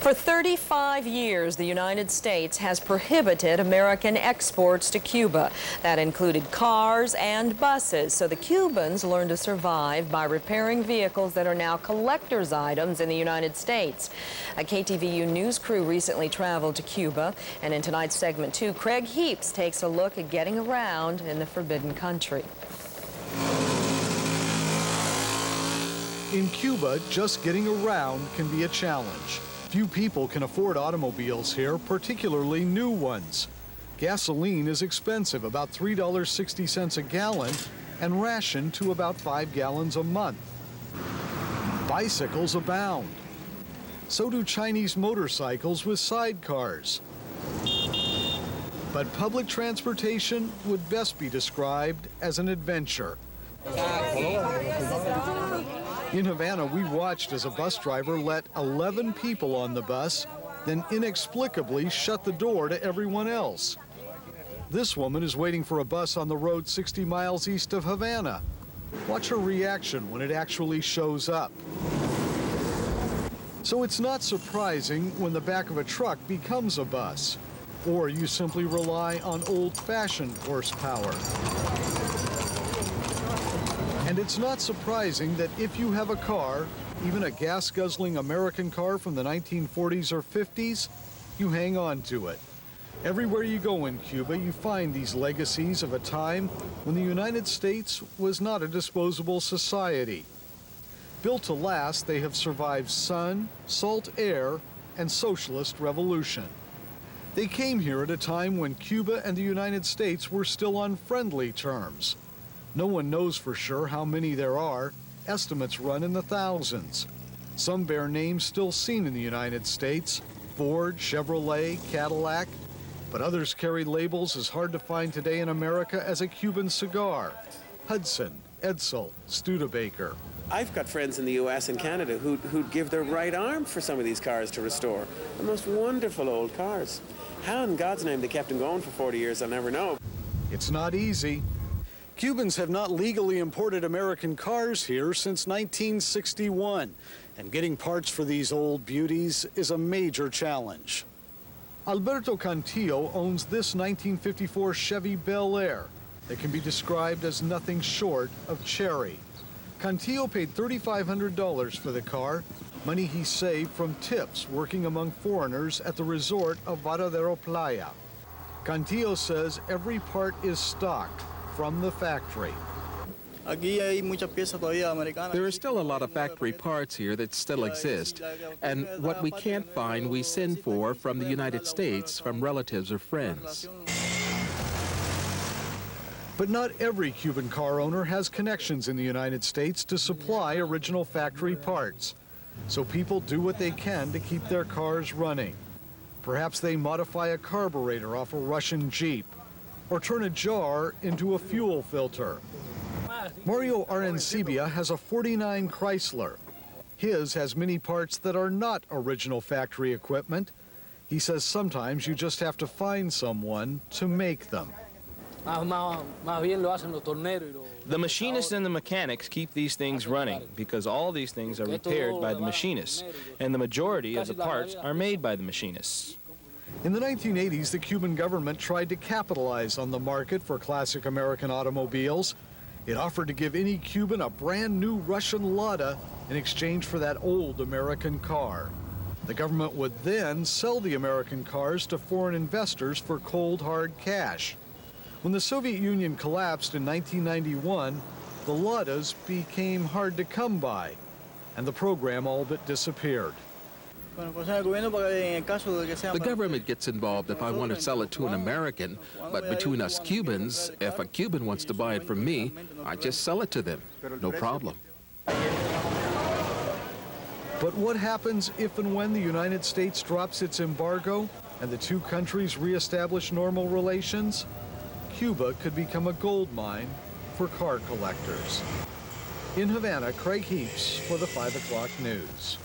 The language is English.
For 35 years, the United States has prohibited American exports to Cuba. That included cars and buses, so the Cubans learned to survive by repairing vehicles that are now collector's items in the United States. A KTVU news crew recently traveled to Cuba, and in tonight's segment 2, Craig Heaps takes a look at getting around in the forbidden country. In Cuba, just getting around can be a challenge. Few people can afford automobiles here, particularly new ones. Gasoline is expensive, about $3.60 a gallon, and rationed to about 5 gallons a month. Bicycles abound. So do Chinese motorcycles with sidecars. But public transportation would best be described as an adventure. In Havana, we watched as a bus driver let 11 people on the bus, then inexplicably shut the door to everyone else. This woman is waiting for a bus on the road 60 miles east of Havana. Watch her reaction when it actually shows up. So it's not surprising when the back of a truck becomes a bus, or you simply rely on old-fashioned horsepower. And it's not surprising that if you have a car, even a gas-guzzling American car from the 1940s or 50s, you hang on to it. Everywhere you go in Cuba, you find these legacies of a time when the United States was not a disposable society. Built to last, they have survived sun, salt air, and socialist revolution. They came here at a time when Cuba and the United States were still on friendly terms. No one knows for sure how many there are. Estimates run in the thousands. Some bear names still seen in the United States: Ford, Chevrolet, Cadillac. But others carry labels as hard to find today in America as a Cuban cigar: Hudson, Edsel, Studebaker. I've got friends in the U.S. and Canada who'd give their right arm for some of these cars to restore. The most wonderful old cars. How in God's name they kept them going for 40 years, I'll never know. It's not easy. Cubans have not legally imported American cars here since 1961, and getting parts for these old beauties is a major challenge. Alberto Cantillo owns this 1954 Chevy Bel Air that can be described as nothing short of cherry. Cantillo paid $3,500 for the car, money he saved from tips working among foreigners at the resort of Varadero Playa. Cantillo says every part is stocked from the factory. There are still a lot of factory parts here that still exist, and what we can't find we send for from the United States from relatives or friends. But not every Cuban car owner has connections in the United States to supply original factory parts. So people do what they can to keep their cars running. Perhaps they modify a carburetor off a Russian Jeep, or turn a jar into a fuel filter. Mario Arencibia has a '49 Chrysler. His has many parts that are not original factory equipment. He says sometimes you just have to find someone to make them. The machinists and the mechanics keep these things running because all these things are repaired by the machinists, and the majority of the parts are made by the machinists. In the 1980s, the Cuban government tried to capitalize on the market for classic American automobiles. It offered to give any Cuban a brand new Russian Lada in exchange for that old American car. The government would then sell the American cars to foreign investors for cold, hard cash. When the Soviet Union collapsed in 1991, the Ladas became hard to come by, and the program all but disappeared. The government gets involved if I want to sell it to an American, but between us Cubans, if a Cuban wants to buy it from me, I just sell it to them. No problem. But what happens if and when the United States drops its embargo and the two countries reestablish normal relations? Cuba could become a gold mine for car collectors. In Havana, Craig Heaps for the 5 o'clock news.